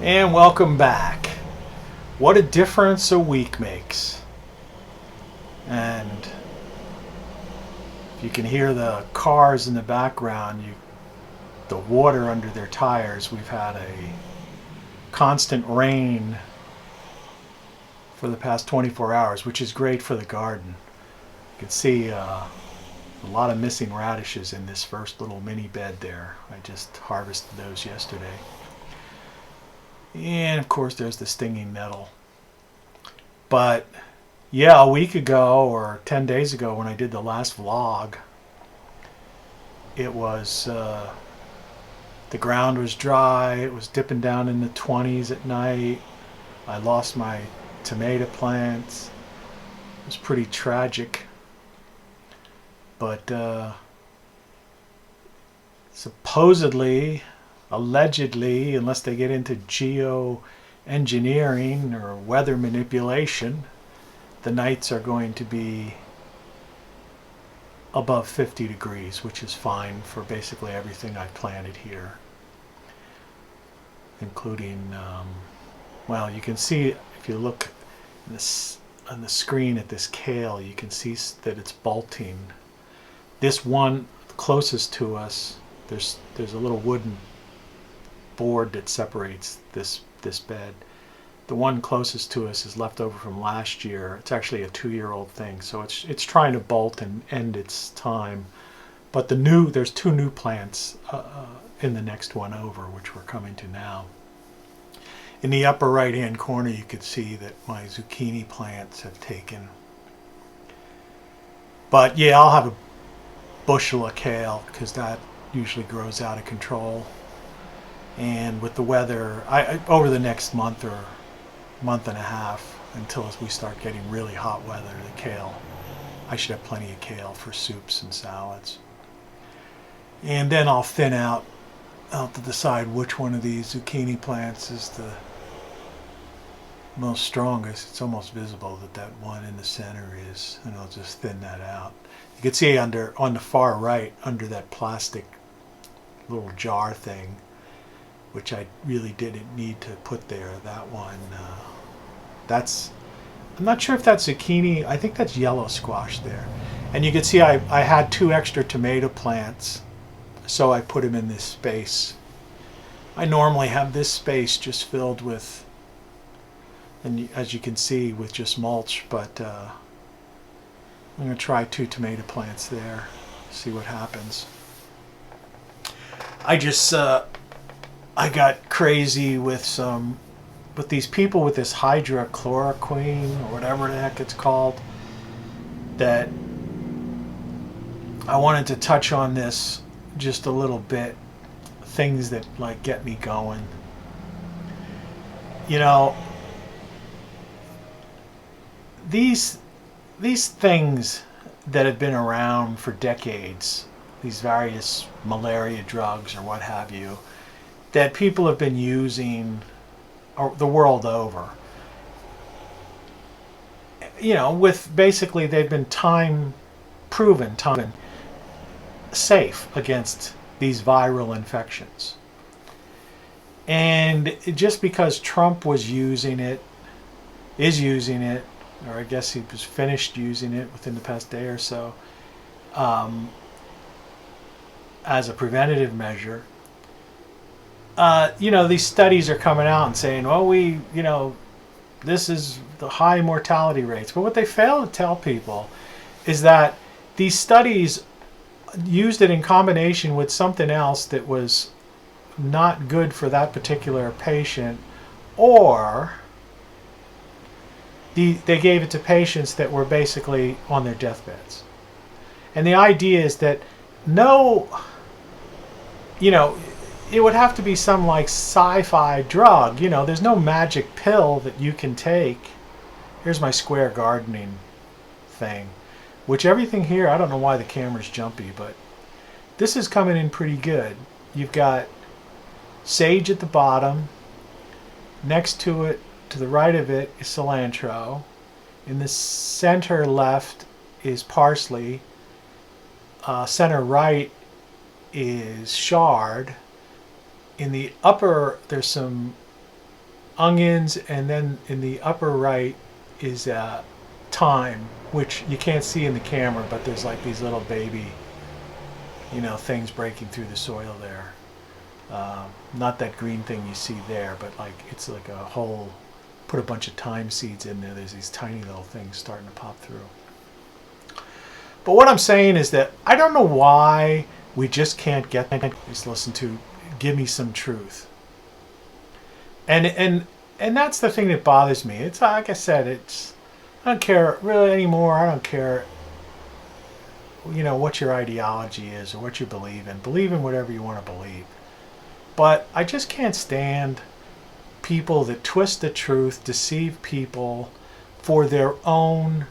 And welcome back. What a difference a week makes. And if you can hear the cars in the background, the water under their tires. We've had a constant rain for the past 24 hours, which is great for the garden. You can see a lot of missing radishes in this first little mini bed there. I just harvested those yesterday. And of course there's the stinging nettle. But yeah, a week ago or 10 days ago when I did the last vlog, it was the ground was dry. It was dipping down in the 20s at night. I lost my tomato plants. It was pretty tragic. But supposedly, allegedly, unless they get into geoengineering or weather manipulation, the nights are going to be above 50 degrees, which is fine for basically everything I planted here, including, well, you can see if you look on the screen at this kale, you can see that it's bolting. This one closest to us, there's a little wooden board that separates this bed. The one closest to us is left over from last year. It's actually a 2-year-old thing, so it's trying to bolt and end its time. But there's 2 new plants in the next one over, which we're coming to now. In the upper right hand corner you can see that my zucchini plants have taken. But yeah, I'll have a bushel of kale because that usually grows out of control. And with the weather, over the next month or month and a half, until we start getting really hot weather, the kale, I should have plenty of kale for soups and salads. And then I'll thin out to decide which one of these zucchini plants is the most strongest. It's almost visible that one in the center is, and I'll just thin that out. You can see on the far right, under that plastic little jar thing, which I really didn't need to put there, that one, I'm not sure if that's zucchini. I think that's yellow squash there. And you can see I had 2 extra tomato plants, so I put them in this space. I normally have this space just filled with, and as you can see, with just mulch, but I'm going to try 2 tomato plants there, see what happens. I got crazy with these people with this hydrochloroquine or whatever the heck it's called, that I wanted to touch on this just a little bit, things that like get me going. You know, these things that have been around for decades, these various malaria drugs or what have you, that people have been using the world over. You know, with basically they've been time proven safe against these viral infections. And just because Trump is using it, or I guess he was finished using it within the past day or so, as a preventative measure, you know, these studies are coming out and saying, well, this is the high mortality rates. But what they fail to tell people is that these studies used it in combination with something else that was not good for that particular patient, or they gave it to patients that were basically on their deathbeds. And the idea is that it would have to be some like sci-fi drug. You know, there's no magic pill that you can take. Here's my square gardening thing, which everything here, I don't know why the camera's jumpy, but this is coming in pretty good. You've got sage at the bottom. Next to it, to the right of it, is cilantro. In the center left is parsley. Center right is chard. In the upper, there's some onions, and then in the upper right is thyme, which you can't see in the camera, but there's like these little baby, things breaking through the soil there. Not that green thing you see there, but like it's like a whole, put a bunch of thyme seeds in there. There's these tiny little things starting to pop through. But what I'm saying is that I don't know why we just can't get just listen to Give Me Some Truth. And that's the thing that bothers me. It's like I said, I don't care really anymore. I don't care what your ideology is or what you believe in. Believe in whatever you want to believe. But I just can't stand people that twist the truth, deceive people for their own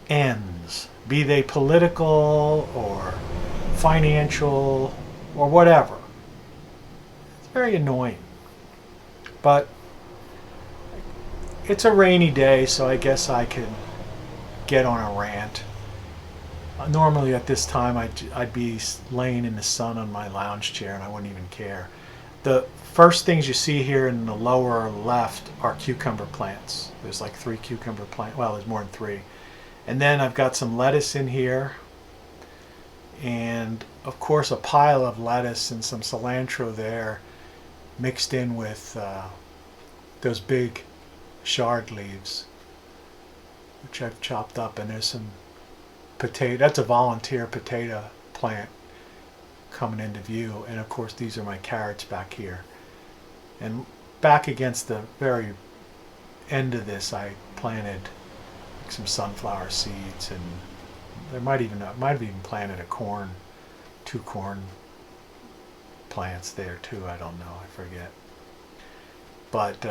ends, be they political or financial or whatever. It's very annoying. But it's a rainy day, so I guess I can get on a rant. Normally at this time I'd be laying in the sun on my lounge chair and I wouldn't even care. The first things you see here in the lower left are cucumber plants. There's like 3 cucumber plants. Well, there's more than 3. And then I've got some lettuce in here. And of course a pile of lettuce and some cilantro there mixed in with those big chard leaves, which I've chopped up. And there's some potato. That's a volunteer potato plant coming into view, and of course these are my carrots back here. And back against the very end of this, I planted some sunflower seeds, and I might have even planted 2 corn plants there too. I don't know, I forget. But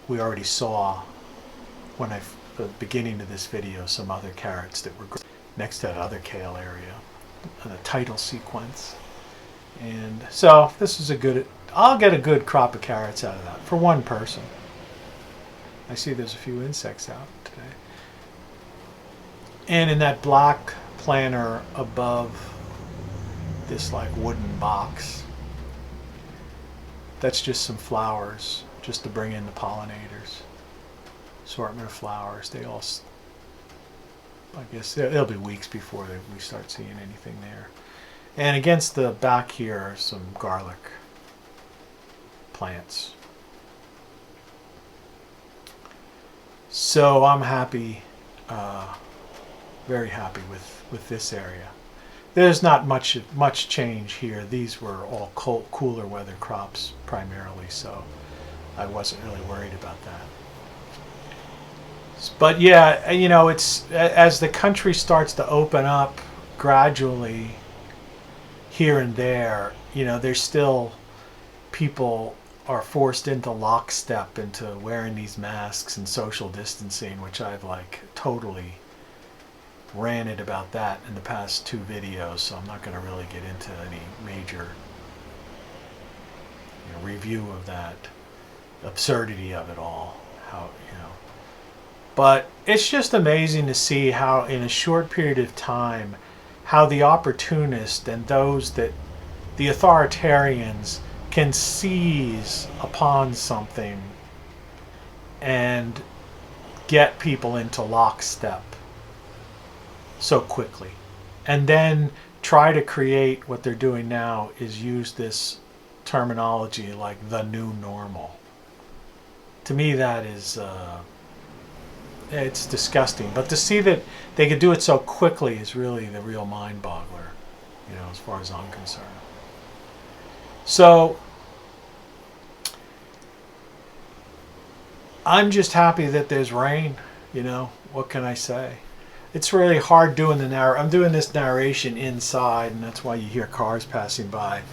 we already saw the beginning of this video some other carrots that were next to that other kale area in the title sequence. And so this is I'll get a good crop of carrots out of that for one person. I see there's a few insects out today. And in that black planter above this like wooden box, that's just some flowers just to bring in the pollinators. Assortment of flowers. They all, I guess it'll be weeks before we start seeing anything there. And against the back here are some garlic plants. So I'm happy, very happy with this area. There's not much change here. These were all cooler weather crops primarily, so I wasn't really worried about that. But yeah, it's as the country starts to open up gradually here and there, there's still people are forced into lockstep into wearing these masks and social distancing, which I've like totally ranted about that in the past 2 videos, so I'm not going to really get into any major review of that absurdity of it all. But it's just amazing to see how in a short period of time how the opportunists and those that the authoritarians can seize upon something and get people into lockstep so quickly, and then try to create what they're doing now is use this terminology like the new normal. To me that is it's disgusting, but to see that they could do it so quickly is really the real mind boggler, as far as I'm concerned. So I'm just happy that there's rain. What can I say? It's really hard doing I'm doing this narration inside, and that's why you hear cars passing by.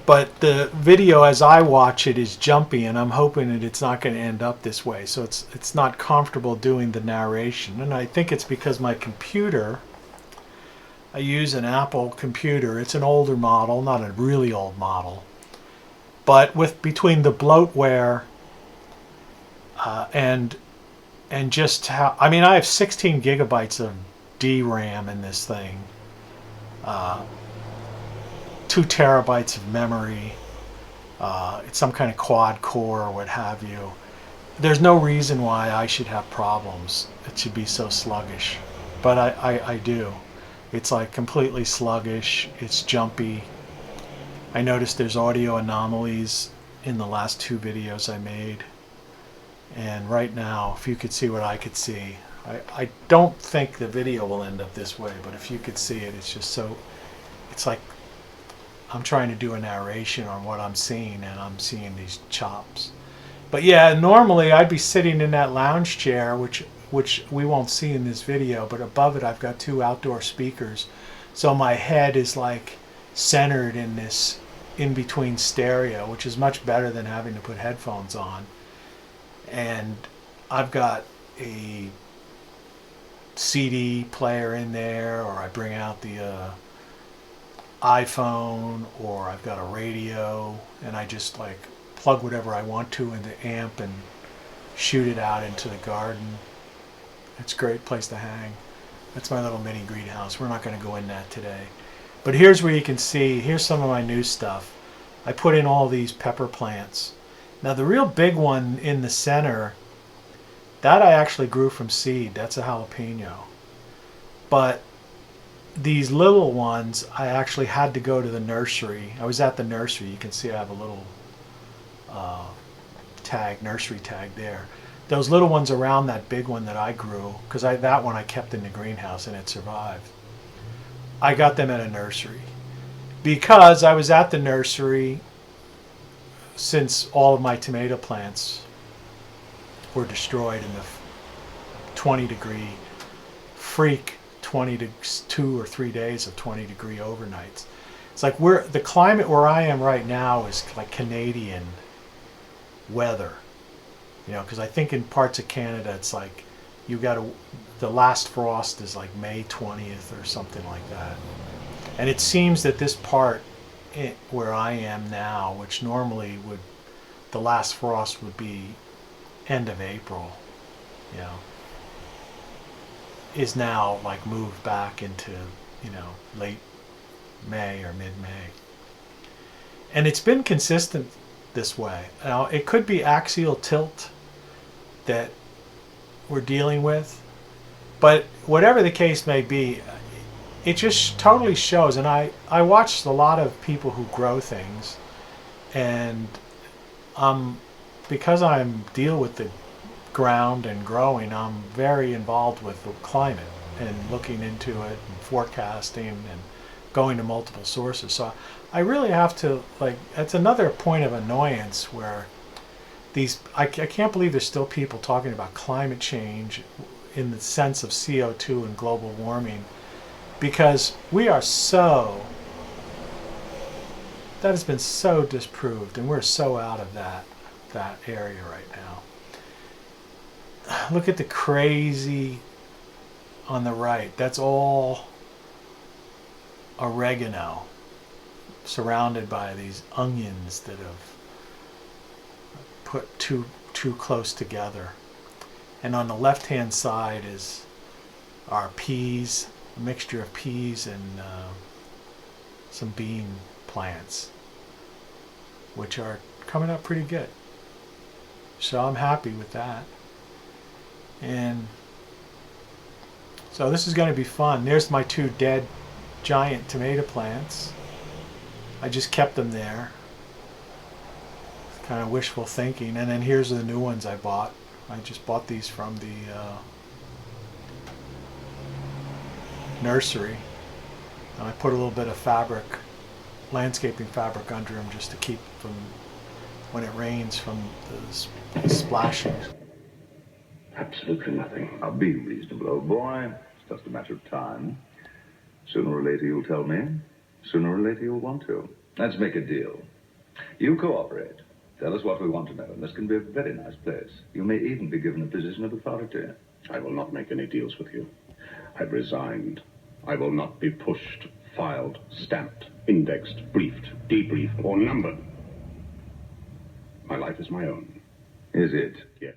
But the video as I watch it is jumpy, and I'm hoping that it's not going to end up this way. So it's not comfortable doing the narration. And I think it's because my computer, I use an Apple computer. It's an older model, not a really old model. But between the bloatware and just how, I have 16 gigabytes of DRAM in this thing. 2 terabytes of memory, it's some kind of quad core or what have you. There's no reason why I should have problems. It should be so sluggish. But I do. It's like completely sluggish. It's jumpy. I noticed there's audio anomalies in the last 2 videos I made. And right now, if you could see what I could see, I don't think the video will end up this way, but if you could see it, it's just so, it's like I'm trying to do a narration on what I'm seeing, and I'm seeing these chops. But yeah, normally I'd be sitting in that lounge chair, which we won't see in this video, but above it I've got 2 outdoor speakers. So my head is like centered in this in-between stereo, which is much better than having to put headphones on. And I've got a CD player in there, or I bring out the iPhone, or I've got a radio, and I just like plug whatever I want to in the amp and shoot it out into the garden. It's a great place to hang. That's my little mini greenhouse. We're not going to go in that today. But here's where you can see, here's some of my new stuff. I put in all these pepper plants. Now the real big one in the center, that I actually grew from seed. That's a jalapeno. But these little ones, I actually had to go to the nursery. I was at the nursery. You can see I have a little tag, nursery tag there. Those little ones around that big one that I grew, because that one I kept in the greenhouse and it survived. I got them at a nursery because I was at the nursery since all of my tomato plants were destroyed in the 20-degree freak 2 or 3 days of 20-degree overnights. It's like the climate where I am right now is like Canadian weather, you know, because I think in parts of Canada it's like the last frost is like May 20th or something like that. And it seems that this part where I am now, which normally the last frost would be end of April, you know, is now like moved back into, you know, late May or mid-May. And it's been consistent this way. Now, it could be axial tilt that we're dealing with, but whatever the case may be, it just totally shows. And I watched a lot of people who grow things, and because I deal with the ground and growing, I'm very involved with the climate and looking into it and forecasting and going to multiple sources. So I really have to, like, that's another point of annoyance where I can't believe there's still people talking about climate change in the sense of CO2 and global warming, because that has been so disproved, and we're so out of that area right now. Look at the crazy on the right. That's all oregano surrounded by these onions that have put too close together. And on the left hand side is our peas, a mixture of peas and some bean plants, which are coming up pretty good. So I'm happy with that. And so this is going to be fun. There's my 2 dead giant tomato plants. I just kept them there. It's kind of wishful thinking. And then here's the new ones I bought. I just bought these from the nursery. And I put a little bit of fabric, landscaping fabric under them just to keep from, when it rains, from the splashing. Absolutely nothing. Now be reasonable, old boy. It's just a matter of time. Sooner or later you'll tell me. Sooner or later you'll want to. Let's make a deal. You cooperate. Tell us what we want to know, and this can be a very nice place. You may even be given a position of authority. I will not make any deals with you. I've resigned. I will not be pushed, filed, stamped, indexed, briefed, debriefed, or numbered. My life is my own. Is it? Yes.